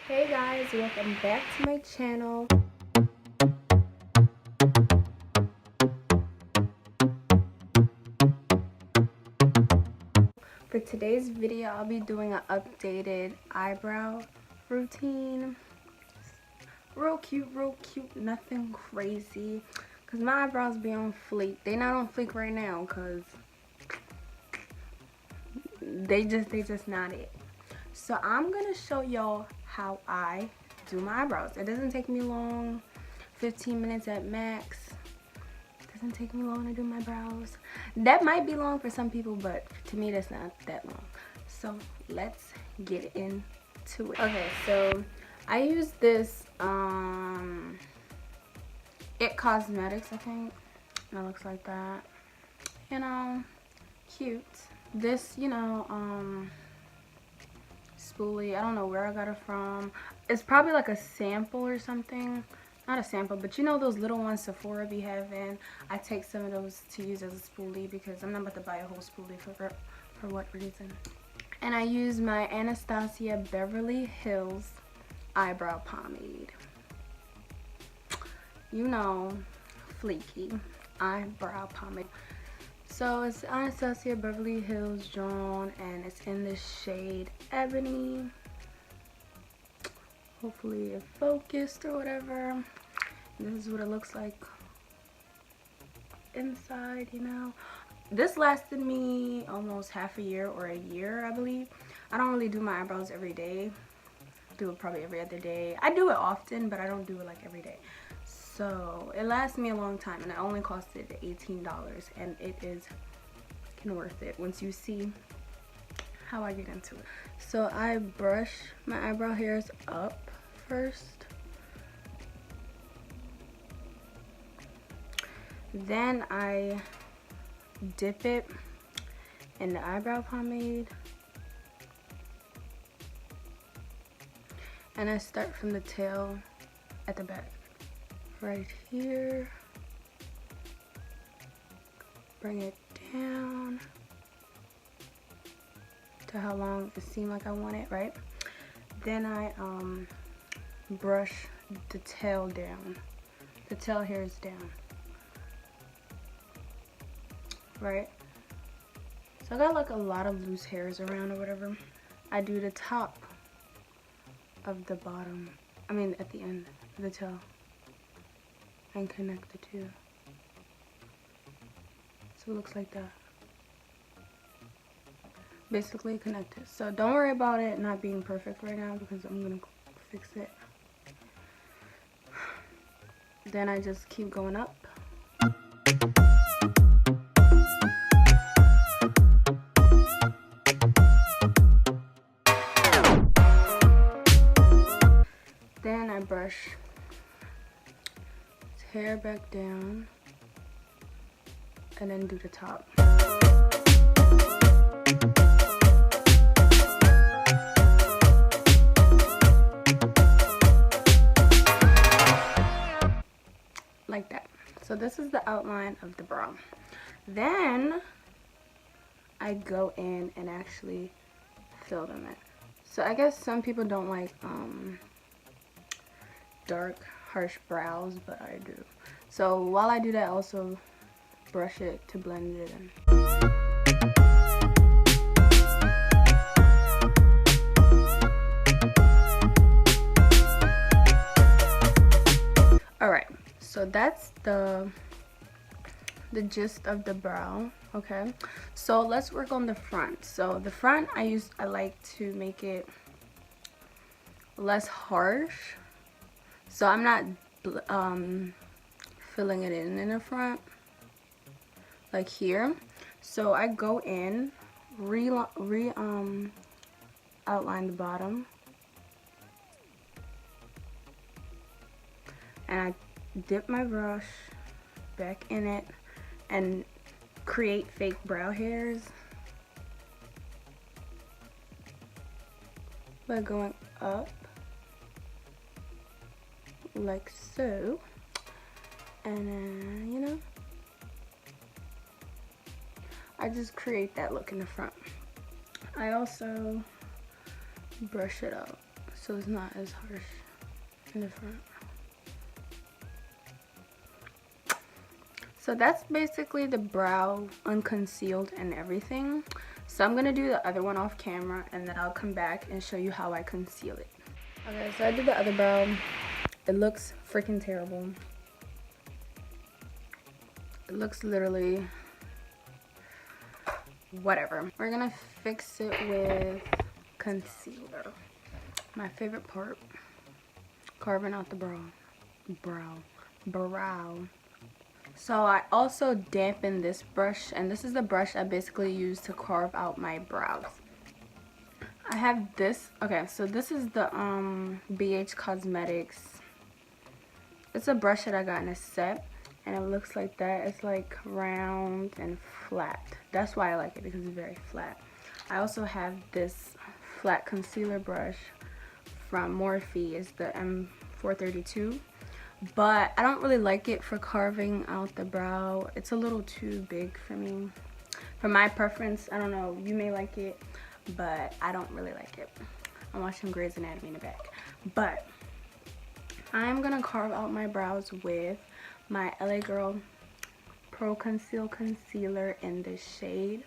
Hey guys, welcome back to my channel. For today's video, I'll be doing an updated eyebrow routine. Real cute, nothing crazy. Cause my eyebrows be on fleek. They not on fleek right now cause they just not it. So I'm gonna show y'all how I do my eyebrows. It doesn't take me long, 15 minutes at max. It doesn't take me long to do my brows. That might be long for some people, but to me that's not that long. So let's get into it. Okay, so I use this It Cosmetics, I think. It looks like that. You know, cute. This, you know, spoolie, I don't know where I got it from. It's probably like a sample or something. Not a sample, but you know those little ones Sephora be having. I take some of those to use as a spoolie because I'm not about to buy a whole spoolie for what reason. And I use my Anastasia Beverly Hills eyebrow pomade. You know, fleeky eyebrow pomade. So it's Anastasia Beverly Hills Drawn, and it's in the shade Ebony. Hopefully it focused or whatever. This is what it looks like inside, you know. This lasted me almost half a year or a year, I believe. I don't really do my eyebrows every day. I do it probably every other day. I do it often, but I don't do it like every day. So it lasts me a long time, and it only costed $18, and it is worth it once you see how I get into it. So I brush my eyebrow hairs up first, then I dip it in the eyebrow pomade, and I start from the tail at the back right here, bring it down to how long it seemed like I want it, right? Then I brush the tail down, the tail hairs down, right? So I got like a lot of loose hairs around or whatever. I do the top of the bottom, I mean at the end of the tail, and connect the two. So it looks like that. Basically connected. So don't worry about it not being perfect right now because I'm gonna fix it. Then I just keep going up. Then I brush his hair back down and then do the top. Like that. So this is the outline of the brow. Then I go in and actually fill them in. So I guess some people don't like dark, harsh brows, but I do. So while I do that, I also brush it to blend it in. Alright, so that's the gist of the brow. Okay, so let's work on the front. So the front, I like to make it less harsh. So I'm not filling it in the front like here. So I go in, outline the bottom, and I dip my brush back in it and create fake brow hairs by going up like so, and then, you know, I just create that look in the front. I also brush it out. so it's not as harsh in the front. So that's basically the brow unconcealed and everything. So I'm gonna do the other one off camera and then I'll come back and show you how I conceal it. Okay, so I did the other brow. It looks freaking terrible. It looks literally whatever. We're gonna fix it with concealer. My favorite part, carving out the brow. So I also dampen this brush, and this is the brush I basically use to carve out my brows. I have this. Okay, so this is the BH Cosmetics. It's a brush that I got in a set, and it looks like that. It's like round and flat. That's why I like it, because it's very flat. I also have this flat concealer brush from Morphe. It's the M432. But I don't really like it for carving out the brow. It's a little too big for me. For my preference, I don't know, you may like it, but I don't really like it. I'm watching Grey's Anatomy in the back. But I'm gonna carve out my brows with my LA Girl Pro Conceal Concealer in the shade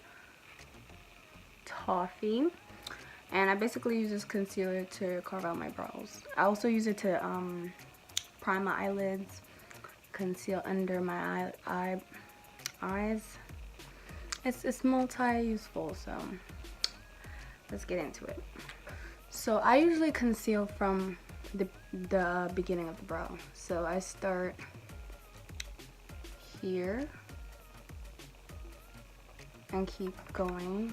Toffee. And I basically use this concealer to carve out my brows. I also use it to prime my eyelids, conceal under my eyes. It's multi-useful, so let's get into it. So I usually conceal from the beginning of the brow. So I start here and keep going.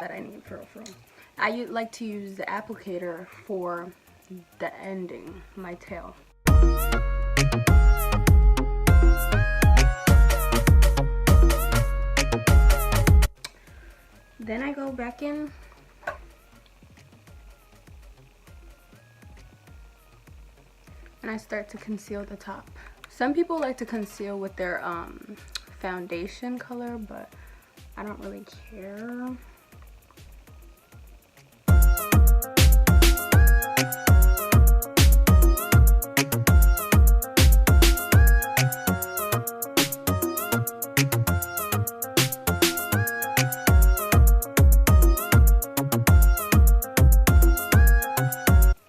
That I need for real. I like to use the applicator for the ending, my tail. Then I go back in and I start to conceal the top. Some people like to conceal with their foundation color, but I don't really care.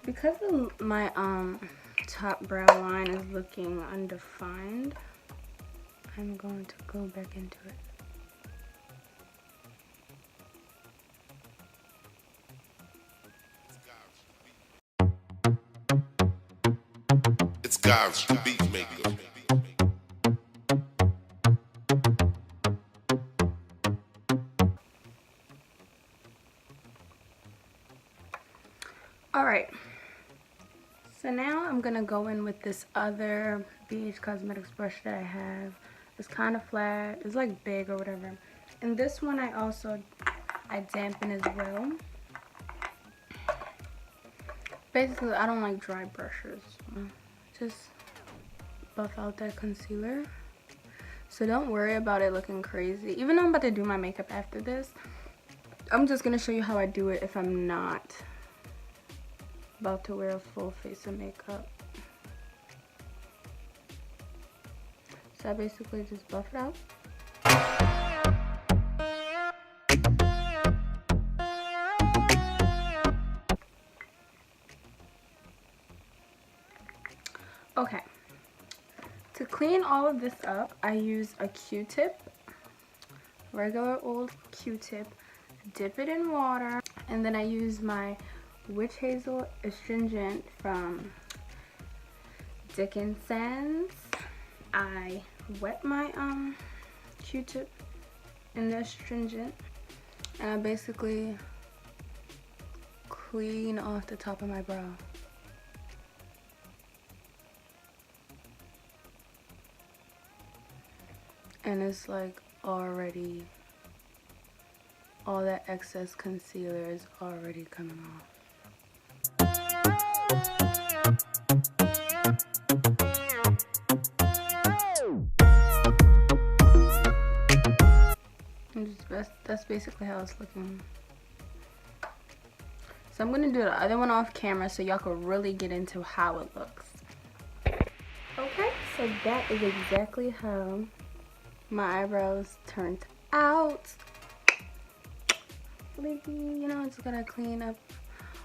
Because my top brow line is looking undefined, I'm going to go back into it. It's God's beat maker. Alright, so now I'm gonna go in with this other BH Cosmetics brush that I have. It's kind of flat, it's like big or whatever. And this one I dampen as well. Basically, I don't like dry brushes. So just buff out that concealer. So don't worry about it looking crazy. Even though I'm about to do my makeup after this, I'm just gonna show you how I do it if I'm not about to wear a full face of makeup. So I basically just buff it out. Okay, to clean all of this up, I use a Q-tip, regular old Q-tip, dip it in water, and then I use my Witch Hazel astringent from Dickinson's. I wet my Q-tip in the astringent, and I basically clean off the top of my brow. And it's like already, all that excess concealer is already coming off. That's basically how it's looking. So I'm gonna do the other one off camera so y'all can really get into how it looks. Okay, so that is exactly how my eyebrows turned out. You know, just gotta clean up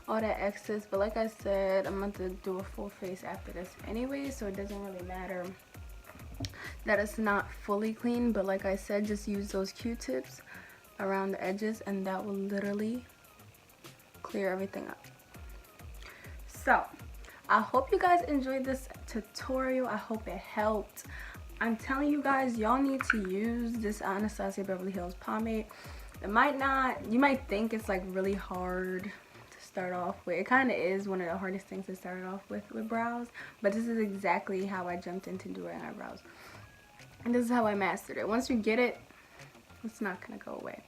all that excess, but like I said, I'm going to do a full face after this anyway, so it doesn't really matter that it's not fully clean. But like I said, just use those Q-tips around the edges and that will literally clear everything up. So I hope you guys enjoyed this tutorial. I hope it helped. I'm telling you guys, y'all need to use this Anastasia Beverly Hills pomade. It might not, you might think it's like really hard to start off with. It kind of is one of the hardest things to start off with brows, but this is exactly how I jumped into doing eyebrows, and this is how I mastered it. Once you get it, it's not gonna go away.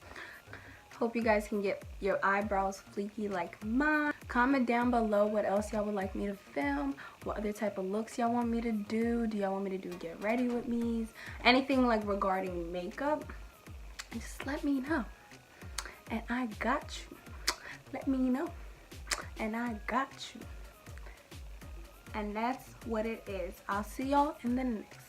Hope you guys can get your eyebrows fleeky like mine. Comment down below what else y'all would like me to film, what other type of looks y'all want me to do. Do y'all want me to do get ready with me's, anything like regarding makeup, just let me know and I got you. Let me know and I got you. And that's what it is. I'll see y'all in the next